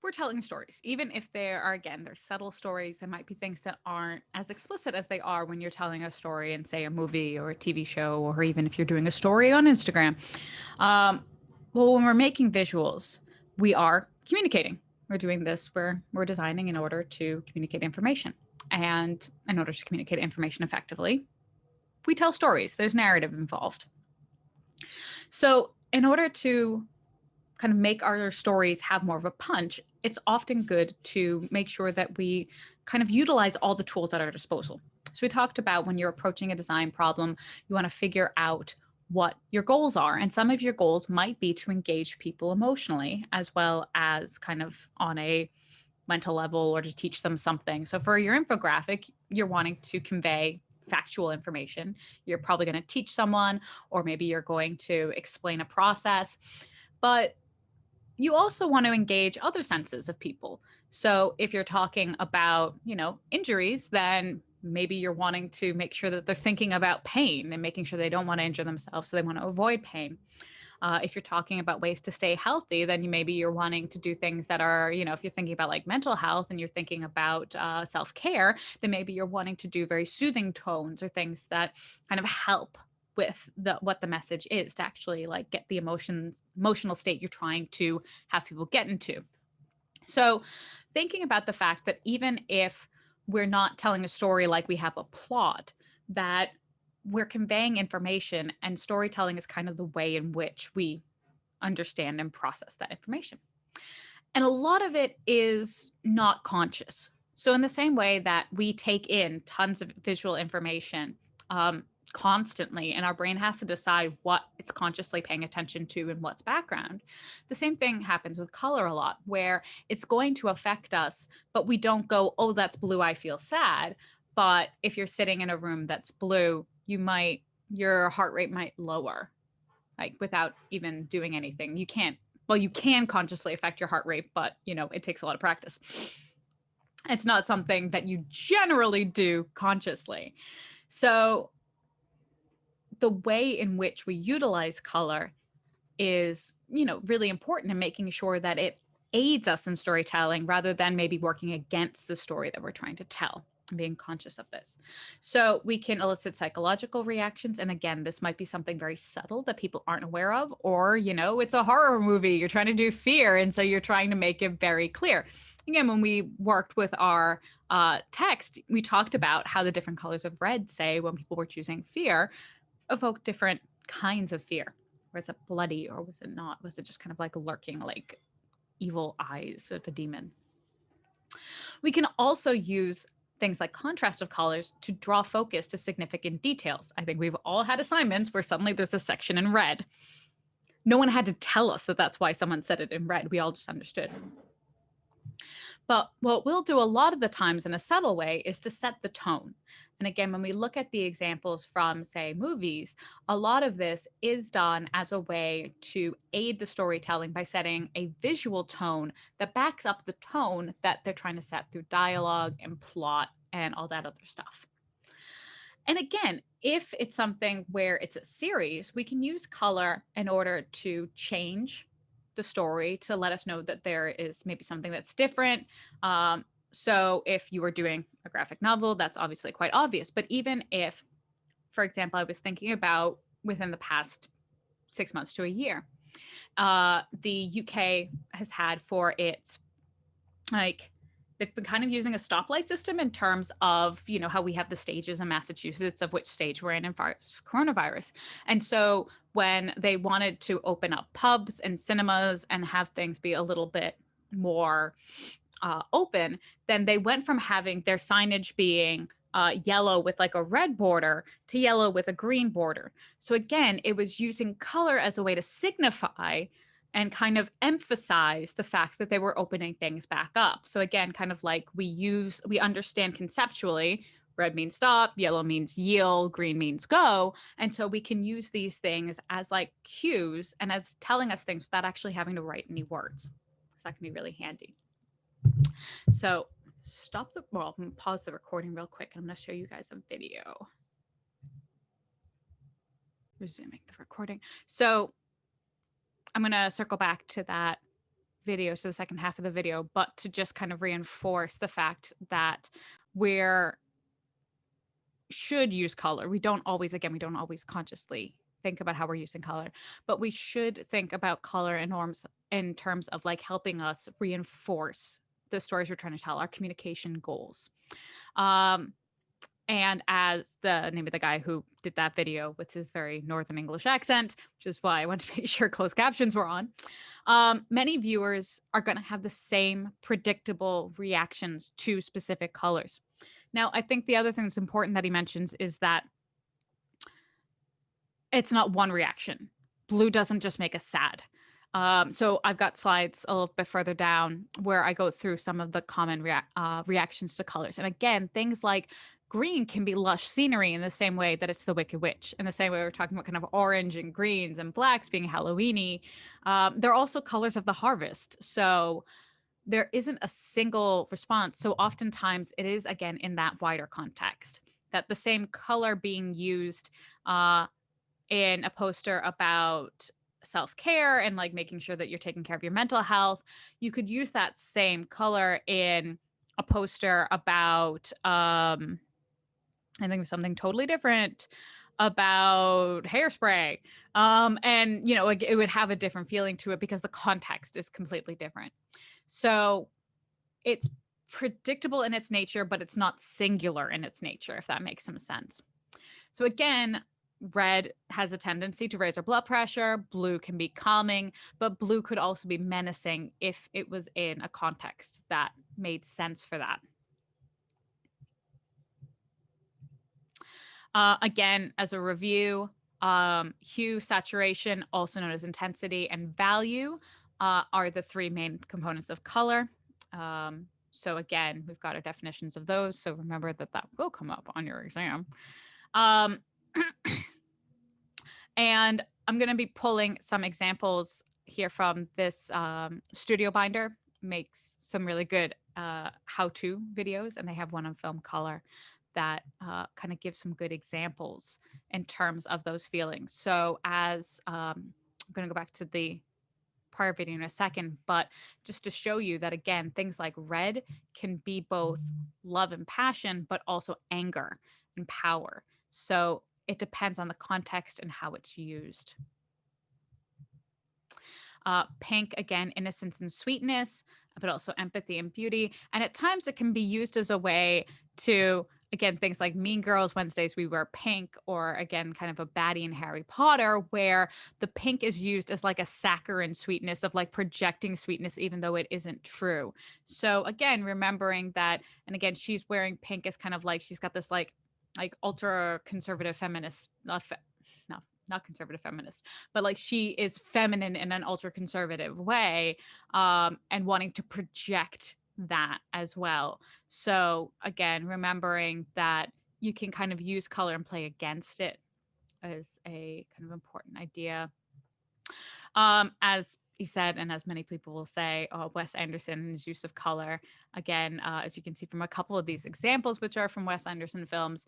we're telling stories, even if there are, again, they're subtle stories. There might be things that aren't as explicit as they are when you're telling a story in, say, a movie or a TV show, or even if you're doing a story on Instagram. Well, when we're making visuals, we are communicating. We're doing this, we're designing in order to communicate information. And in order to communicate information effectively, we tell stories. There's narrative involved. So in order to kind of make our stories have more of a punch, it's often good to make sure that we kind of utilize all the tools at our disposal. So we talked about when you're approaching a design problem, you want to figure out what your goals are. And some of your goals might be to engage people emotionally, as well as kind of on a mental level, or to teach them something. So for your infographic, you're wanting to convey factual information. You're probably going to teach someone, or maybe you're going to explain a process. But you also want to engage other senses of people. So if you're talking about, injuries, then maybe you're wanting to make sure that they're thinking about pain and making sure they don't want to injure themselves, so they want to avoid pain. If you're talking about ways to stay healthy, then maybe you're wanting to do things that are, if you're thinking about like mental health and you're thinking about self-care, then maybe you're wanting to do very soothing tones or things that kind of help with what the message is, to actually like get the emotional state you're trying to have people get into. So thinking about the fact that even if we're not telling a story like we have a plot, that we're conveying information, and storytelling is kind of the way in which we understand and process that information. And a lot of it is not conscious. So in the same way that we take in tons of visual information constantly, and our brain has to decide what it's consciously paying attention to and what's background, the same thing happens with color a lot, where it's going to affect us, but we don't go, oh, that's blue, I feel sad. But if you're sitting in a room that's blue, your heart rate might lower, like without even doing anything. You can consciously affect your heart rate, but it takes a lot of practice. It's not something that you generally do consciously. So the way in which we utilize color is, really important in making sure that it aids us in storytelling rather than maybe working against the story that we're trying to tell, and being conscious of this. So we can elicit psychological reactions. And again, this might be something very subtle that people aren't aware of, or, it's a horror movie. You're trying to do fear. And so you're trying to make it very clear. Again, when we worked with our text, we talked about how the different colors of red, say, when people were choosing fear, evoke different kinds of fear. Was it bloody, or was it not? Was it just kind of like lurking, like evil eyes of a demon? We can also use things like contrast of colors to draw focus to significant details. I think we've all had assignments where suddenly there's a section in red. No one had to tell us that that's why someone said it in red. We all just understood. But what we'll do a lot of the times in a subtle way is to set the tone. And again, when we look at the examples from, say, movies, a lot of this is done as a way to aid the storytelling by setting a visual tone that backs up the tone that they're trying to set through dialogue and plot and all that other stuff. And again, if it's something where it's a series, we can use color in order to change the story, to let us know that there is maybe something that's different. So if you were doing a graphic novel, that's obviously quite obvious. But even if, for example, I was thinking about within the past 6 months to a year, the UK has had for its, like, they've been kind of using a stoplight system in terms of, how we have the stages in Massachusetts of which stage we're in coronavirus. And so when they wanted to open up pubs and cinemas and have things be a little bit more open, then they went from having their signage being yellow with like a red border to yellow with a green border. So again, it was using color as a way to signify and kind of emphasize the fact that they were opening things back up. So again, kind of like we understand conceptually, red means stop, yellow means yield, green means go. And so we can use these things as like cues and as telling us things without actually having to write any words. So that can be really handy. So pause the recording real quick. I'm going to show you guys a video. Resuming the recording. So I'm going to circle back to that video, so the second half of the video, but to just kind of reinforce the fact that we're should use color. We don't always consciously think about how we're using color, but we should think about color in terms of like helping us reinforce the stories we're trying to tell, our communication goals. And as the name of the guy who did that video with his very Northern English accent, which is why I wanted to make sure closed captions were on, many viewers are going to have the same predictable reactions to specific colors. Now, I think the other thing that's important that he mentions is that it's not one reaction. Blue doesn't just make us sad. So I've got slides a little bit further down where I go through some of the common reactions to colors. And again, things like green can be lush scenery in the same way that it's the Wicked Witch. In the same way we're talking about kind of orange and greens and blacks being Halloweeny. They're also colors of the harvest. So there isn't a single response. So oftentimes it is, again, in that wider context that the same color being used in a poster about self-care and like making sure that you're taking care of your mental health, you could use that same color in a poster about I think of something totally different about hairspray. And you know, it would have a different feeling to it because the context is completely different. So it's predictable in its nature, but it's not singular in its nature, if that makes some sense. So again, red has a tendency to raise our blood pressure. Blue can be calming, but blue could also be menacing if it was in a context that made sense for that. Again, as a review, hue, saturation, also known as intensity, and value are the three main components of color. So again, we've got our definitions of those. So remember that will come up on your exam. And I'm going to be pulling some examples here from this studio binder. Makes some really good how-to videos, and they have one on film color that kind of gives some good examples in terms of those feelings. So as I'm going to go back to the prior video in a second, but just to show you that, again, things like red can be both love and passion, but also anger and power. So it depends on the context and how it's used. Pink, again, innocence and sweetness, but also empathy and beauty. And at times it can be used as a way to, again, things like Mean Girls, Wednesdays We Wear Pink, or again, kind of a baddie in Harry Potter, where the pink is used as like a saccharine sweetness of like projecting sweetness, even though it isn't true. So again, remembering that, and again, she's wearing pink as kind of like, she's got this like ultra conservative feminist, not conservative feminist, but like she is feminine in an ultra conservative way, and wanting to project that as well. So again, remembering that you can kind of use color and play against it is a kind of important idea. As he said, and as many people will say, Wes Anderson and his use of color. Again, as you can see from a couple of these examples, which are from Wes Anderson films,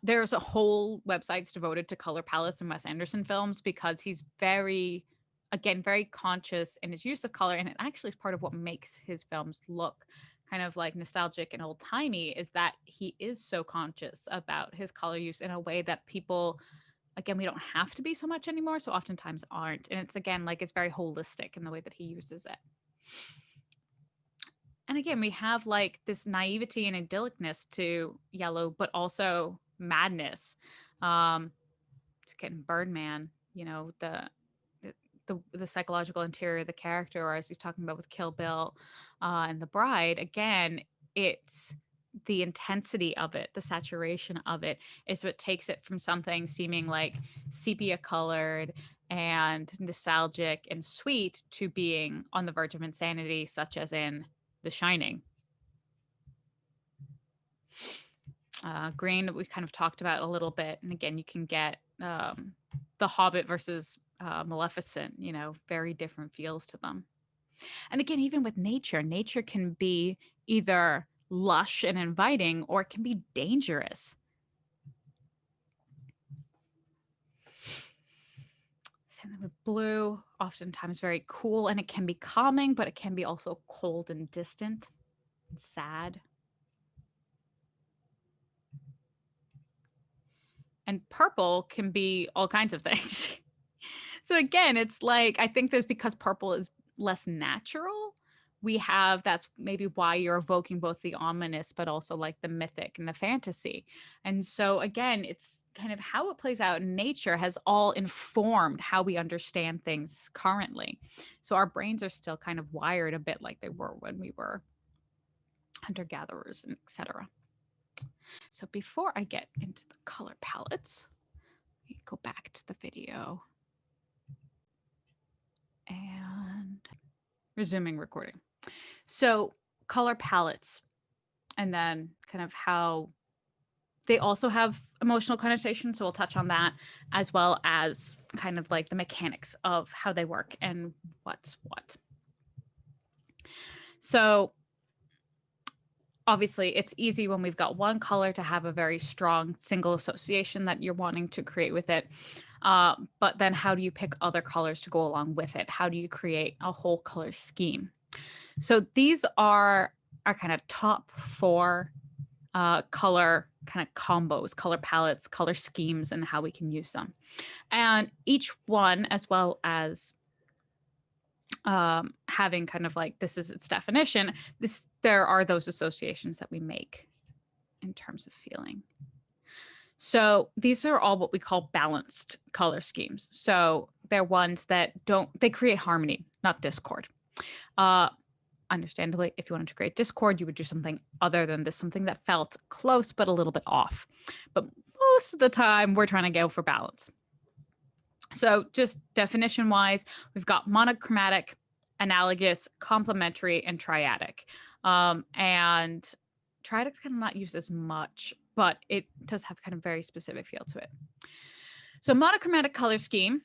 there's a whole websites devoted to color palettes in Wes Anderson films because he's very conscious in his use of color. And it actually is part of what makes his films look kind of like nostalgic and old timey, is that he is so conscious about his color use in a way that people, again, we don't have to be so much anymore, so oftentimes aren't. And it's, again, like it's very holistic in the way that he uses it. And again, we have like this naivety and idyllicness to yellow, but also madness. Just getting Birdman, you know, the psychological interior of the character, or as he's talking about with Kill Bill and The Bride, again, it's the intensity of it, the saturation of it is what takes it from something seeming like sepia colored and nostalgic and sweet to being on the verge of insanity, such as in The Shining. Green, we kind of talked about a little bit. And again, you can get The Hobbit versus Maleficent, you know, very different feels to them. And again, even with nature can be either lush and inviting, or it can be dangerous. Same thing with blue, oftentimes very cool, and it can be calming, but it can be also cold and distant and sad. And purple can be all kinds of things. So again, it's like, I think there's, because purple is less natural, we have, that's maybe why you're evoking both the ominous, but also like the mythic and the fantasy. And so again, it's kind of how it plays out in nature has all informed how we understand things currently. So our brains are still kind of wired a bit like they were when we were hunter-gatherers and etc. So before I get into the color palettes, let me go back to the video and resuming recording. So color palettes, and then kind of how they also have emotional connotation. So we'll touch on that, as well as kind of like the mechanics of how they work and what's what. So obviously it's easy when we've got one color to have a very strong single association that you're wanting to create with it. But then how do you pick other colors to go along with it? How do you create a whole color scheme? So these are our kind of top 4 color kind of combos, color palettes, color schemes, and how we can use them. And each one, as well as having kind of like, this is its definition, there are those associations that we make in terms of feeling. So these are all what we call balanced color schemes. So they're ones that they create harmony, not discord. Understandably, if you wanted to create discord, you would do something other than this, something that felt close but a little bit off. But most of the time, we're trying to go for balance. So just definition-wise, we've got monochromatic, analogous, complementary, and triadic. And triadic's kind of not used as much, but it does have kind of very specific feel to it. So monochromatic color scheme,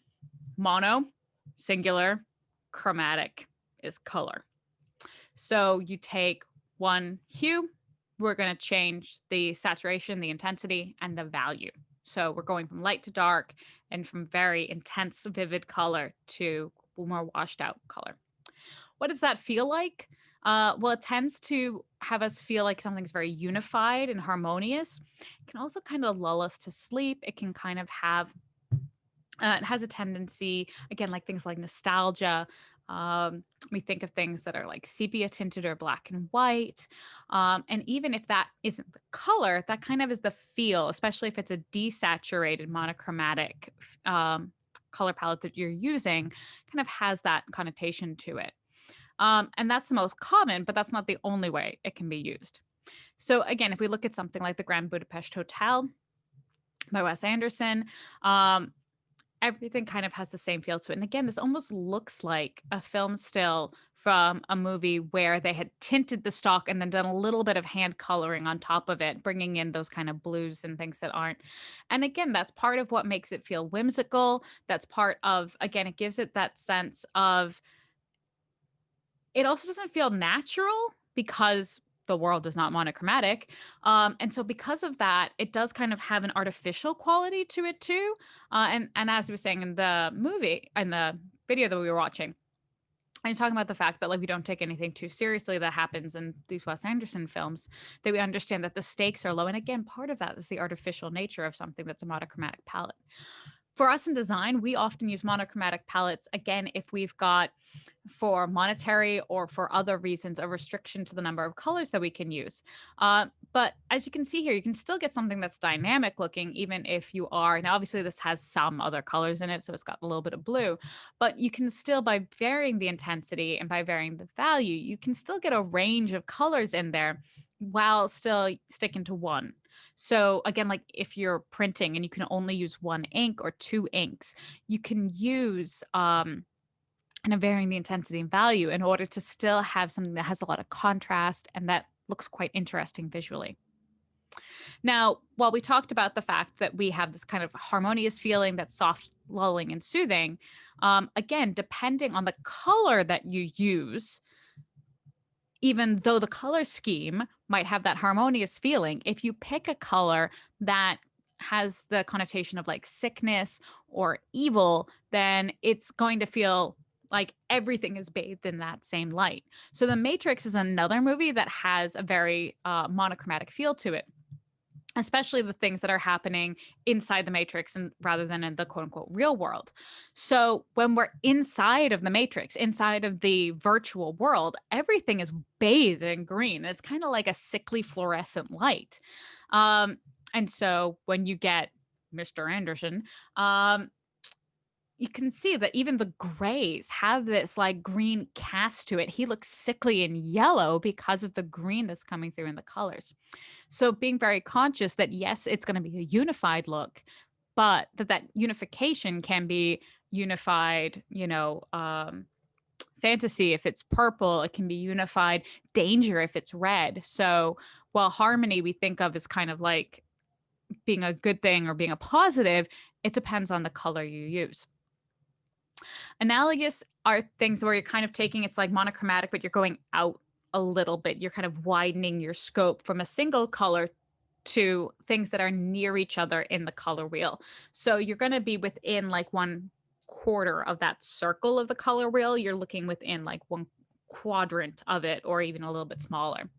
mono, singular, chromatic is color. So you take one hue, we're going to change the saturation, the intensity, and the value. So we're going from light to dark and from very intense, vivid color to more washed out color. What does that feel like? Well, it tends to have us feel like something's very unified and harmonious. It can also kind of lull us to sleep. It can kind of have, it has a tendency, again, like things like nostalgia. We think of things that are like sepia tinted or black and white. And even if that isn't the color, that kind of is the feel, especially if it's a desaturated monochromatic color palette that you're using, kind of has that connotation to it. And that's the most common, but that's not the only way it can be used. So again, if we look at something like the Grand Budapest Hotel by Wes Anderson, everything kind of has the same feel to it. And again, this almost looks like a film still from a movie where they had tinted the stock and then done a little bit of hand coloring on top of it, bringing in those kind of blues and things that aren't. And again, that's part of what makes it feel whimsical. That's part of, again, it gives it that sense of, it also doesn't feel natural because the world is not monochromatic. And so because of that, it does kind of have an artificial quality to it too. And as we were saying in the movie, in the video that we were watching, I'm talking about the fact that like we don't take anything too seriously that happens in these Wes Anderson films, that we understand that the stakes are low. And again, part of that is the artificial nature of something that's a monochromatic palette. For us in design, we often use monochromatic palettes, again, if we've got, for monetary or for other reasons, a restriction to the number of colors that we can use. But as you can see here, you can still get something that's dynamic looking, even if you are, now obviously this has some other colors in it, so it's got a little bit of blue, but you can still, by varying the intensity and by varying the value, you can still get a range of colors in there while still sticking to one. So again, like if you're printing and you can only use one ink or two inks, you can use and of varying the intensity and value in order to still have something that has a lot of contrast and that looks quite interesting visually. Now, while we talked about the fact that we have this kind of harmonious feeling that's soft, lulling, and soothing, again, depending on the color that you use, even though the color scheme might have that harmonious feeling, if you pick a color that has the connotation of like sickness or evil, then it's going to feel like everything is bathed in that same light. So The Matrix is another movie that has a very monochromatic feel to it, especially the things that are happening inside the matrix and rather than in the quote unquote real world. So when we're inside of the matrix, inside of the virtual world, everything is bathed in green. It's kind of like a sickly fluorescent light. And so when you get Mr. Anderson, you can see that even the grays have this like green cast to it. He looks sickly and yellow because of the green that's coming through in the colors. So being very conscious that yes, it's going to be a unified look, but that unification can be unified, fantasy if it's purple, it can be unified danger if it's red. So while harmony we think of as kind of like being a good thing or being a positive, it depends on the color you use. Analogous are things where you're kind of taking, it's like monochromatic, but you're going out a little bit. You're kind of widening your scope from a single color to things that are near each other in the color wheel. So you're going to be within like 1/4 of that circle of the color wheel. You're looking within like 1/4 of it, or even a little bit smaller.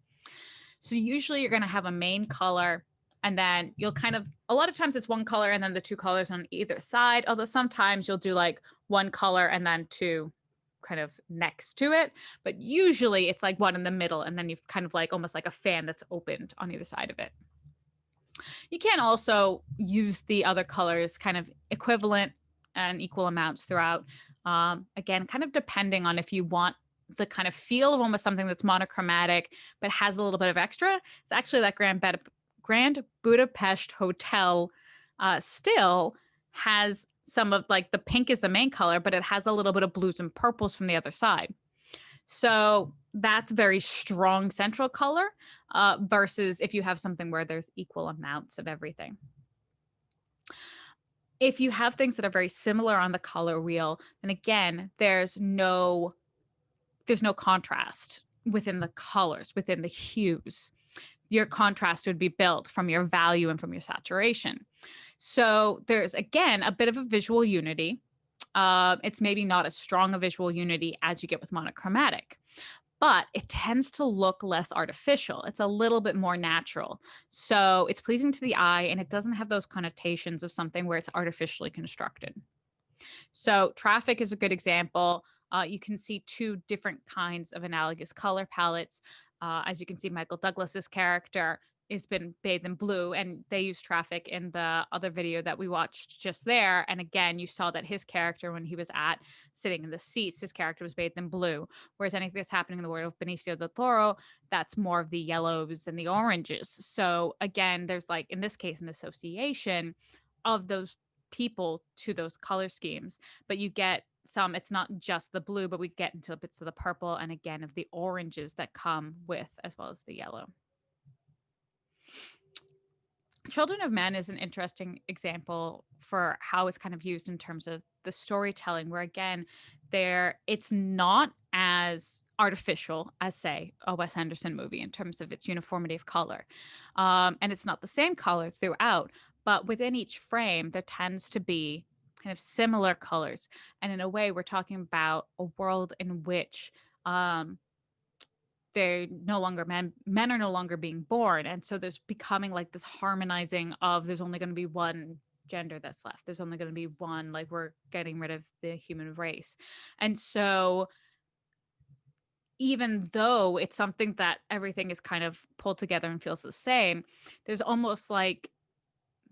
So usually you're going to have a main color, and then you'll kind of, a lot of times it's one color and then the two colors on either side. Although sometimes you'll do like one color and then two kind of next to it. But usually it's like one in the middle, and then you've kind of like almost like a fan that's opened on either side of it. You can also use the other colors kind of equivalent and equal amounts throughout. Again, kind of depending on if you want the kind of feel of almost something that's monochromatic but has a little bit of extra. It's actually that Grand Budapest Hotel still has some of like the pink is the main color, but it has a little bit of blues and purples from the other side. So that's very strong central color versus if you have something where there's equal amounts of everything. If you have things that are very similar on the color wheel, then again, there's no contrast within the colors, within the hues. Your contrast would be built from your value and from your saturation. So there's, again, a bit of a visual unity. It's maybe not as strong a visual unity as you get with monochromatic, but it tends to look less artificial. It's a little bit more natural. So it's pleasing to the eye, and it doesn't have those connotations of something where it's artificially constructed. So Traffic is a good example. You can see two different kinds of analogous color palettes. As you can see, Michael Douglas's character has been bathed in blue, and they use Traffic in the other video that we watched just there. And again, you saw that his character, when he was sitting in the seats, his character was bathed in blue. Whereas anything that's happening in the world of Benicio del Toro, that's more of the yellows and the oranges. So again, there's like, in this case, an association of those people to those color schemes, but you get some, it's not just the blue, but we get into bits of the purple and again of the oranges that come with, as well as the yellow. Children of Men is an interesting example for how it's kind of used in terms of the storytelling, where again, it's not as artificial as, say, a Wes Anderson movie in terms of its uniformity of color. And it's not the same color throughout, but within each frame, there tends to be kind of similar colors. And in a way, we're talking about a world in which they're no longer men are no longer being born, and so there's becoming like this harmonizing of there's only going to be one gender that's left, there's only going to be one, like we're getting rid of the human race. And so even though it's something that everything is kind of pulled together and feels the same, there's almost like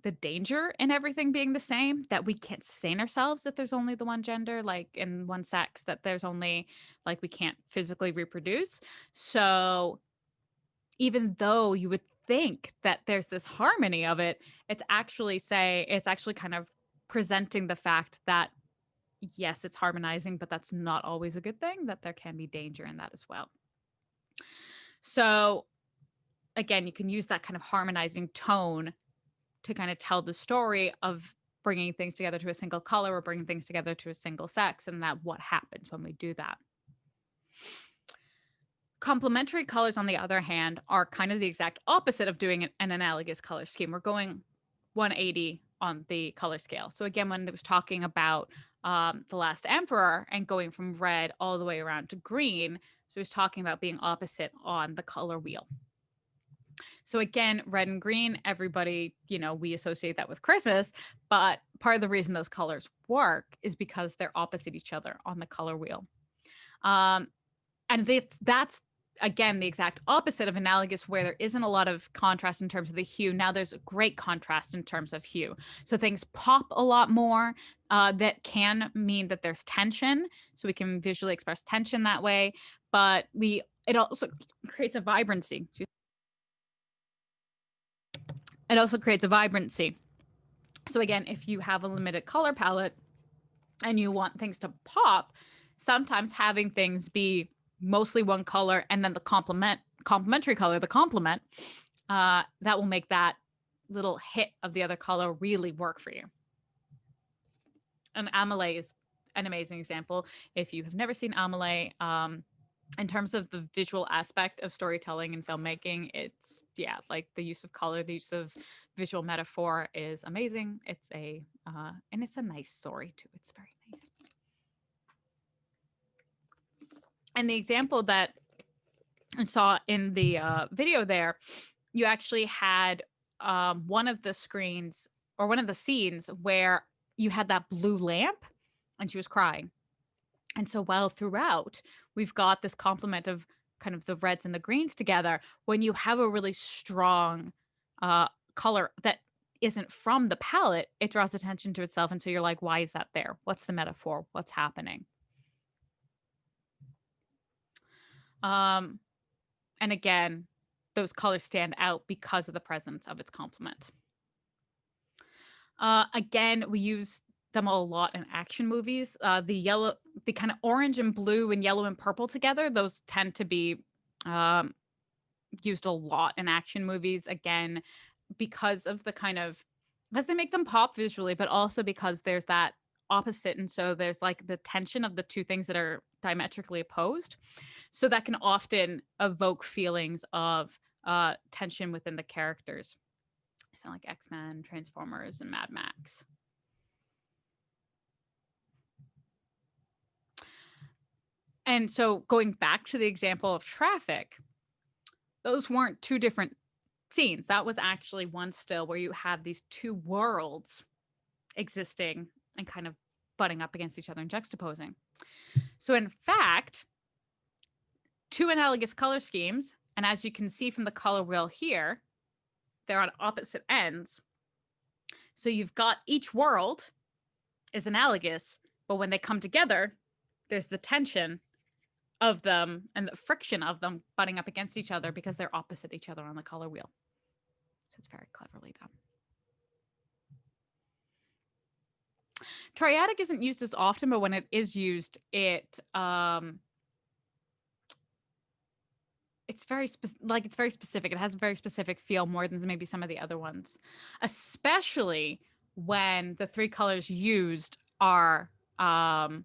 the danger in everything being the same, that we can't sustain ourselves that there's only the one gender, like in one sex, that there's only, like, we can't physically reproduce. So even though you would think that there's this harmony of it, it's actually kind of presenting the fact that yes, it's harmonizing, but that's not always a good thing, that there can be danger in that as well. So again, you can use that kind of harmonizing tone to kind of tell the story of bringing things together to a single color or bringing things together to a single sex, and that what happens when we do that. Complementary colors, on the other hand, are kind of the exact opposite of doing an analogous color scheme. We're going 180 on the color scale. So again, when it was talking about The Last Emperor and going from red all the way around to green. So he's talking about being opposite on the color wheel. So again, red and green, everybody, we associate that with Christmas, but part of the reason those colors work is because they're opposite each other on the color wheel. And that's again the exact opposite of analogous, where there isn't a lot of contrast in terms of the hue. Now there's a great contrast in terms of hue, so things pop a lot more. That can mean that there's tension, so we can visually express tension that way, but it also creates a vibrancy. It also creates a vibrancy. So again, if you have a limited color palette and you want things to pop, sometimes having things be mostly one color and then the complementary color, the complement, that will make that little hit of the other color really work for you. And Amelie is an amazing example. If you have never seen Amelie, in terms of the visual aspect of storytelling and filmmaking, it's like the use of color, the use of visual metaphor is amazing. It's and it's a nice story too. It's very nice. And the example that I saw in the video there, you actually had one of the screens or one of the scenes where you had that blue lamp and she was crying. And so while throughout we've got this complement of kind of the reds and the greens together, when you have a really strong color that isn't from the palette, it draws attention to itself. And so you're like, why is that there? What's the metaphor? What's happening? And again, those colors stand out because of the presence of its complement. Again, we use them a lot in action movies. The kind of orange and blue and yellow and purple together, those tend to be used a lot in action movies. Again, because they make them pop visually, but also because there's that opposite. And so there's like the tension of the two things that are diametrically opposed. So that can often evoke feelings of tension within the characters. Sound like X-Men, Transformers, and Mad Max. And so going back to the example of traffic, those weren't two different scenes. That was actually one still where you have these two worlds existing and kind of butting up against each other and juxtaposing. So in fact, two analogous color schemes, and as you can see from the color wheel here, they're on opposite ends. So you've got each world is analogous, but when they come together, there's the tension of them and the friction of them butting up against each other because they're opposite each other on the color wheel. So it's very cleverly done. Triadic isn't used as often, but when it is used, it's very specific. It has a very specific feel more than maybe some of the other ones, especially when the three colors used are kind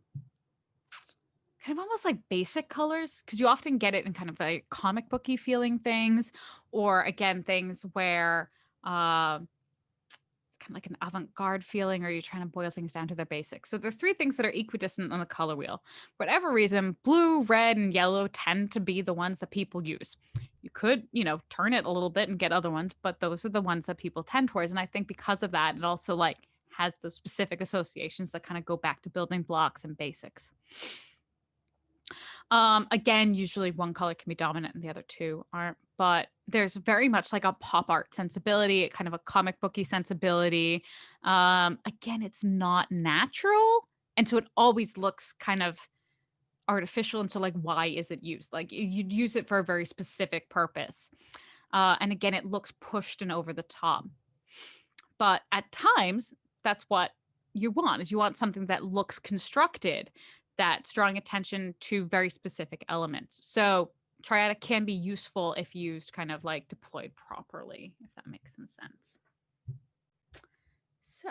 of almost like basic colors, because you often get it in kind of a comic booky feeling things, or again, things where it's kind of like an avant-garde feeling, or you're trying to boil things down to their basics. So there are three things that are equidistant on the color wheel. For whatever reason, blue, red, and yellow tend to be the ones that people use. You could, turn it a little bit and get other ones, but those are the ones that people tend towards. And I think because of that, it also has those specific associations that kind of go back to building blocks and basics. Again, usually one color can be dominant and the other two aren't, but there's very much like a pop art sensibility, kind of a comic booky sensibility. Again, it's not natural. And so it always looks kind of artificial. And so why is it used? You'd use it for a very specific purpose. And again, it looks pushed and over the top. But at times, that's what you want, is you want something that looks constructed, that's drawing attention to very specific elements. So triadic can be useful if used kind of deployed properly, if that makes some sense. So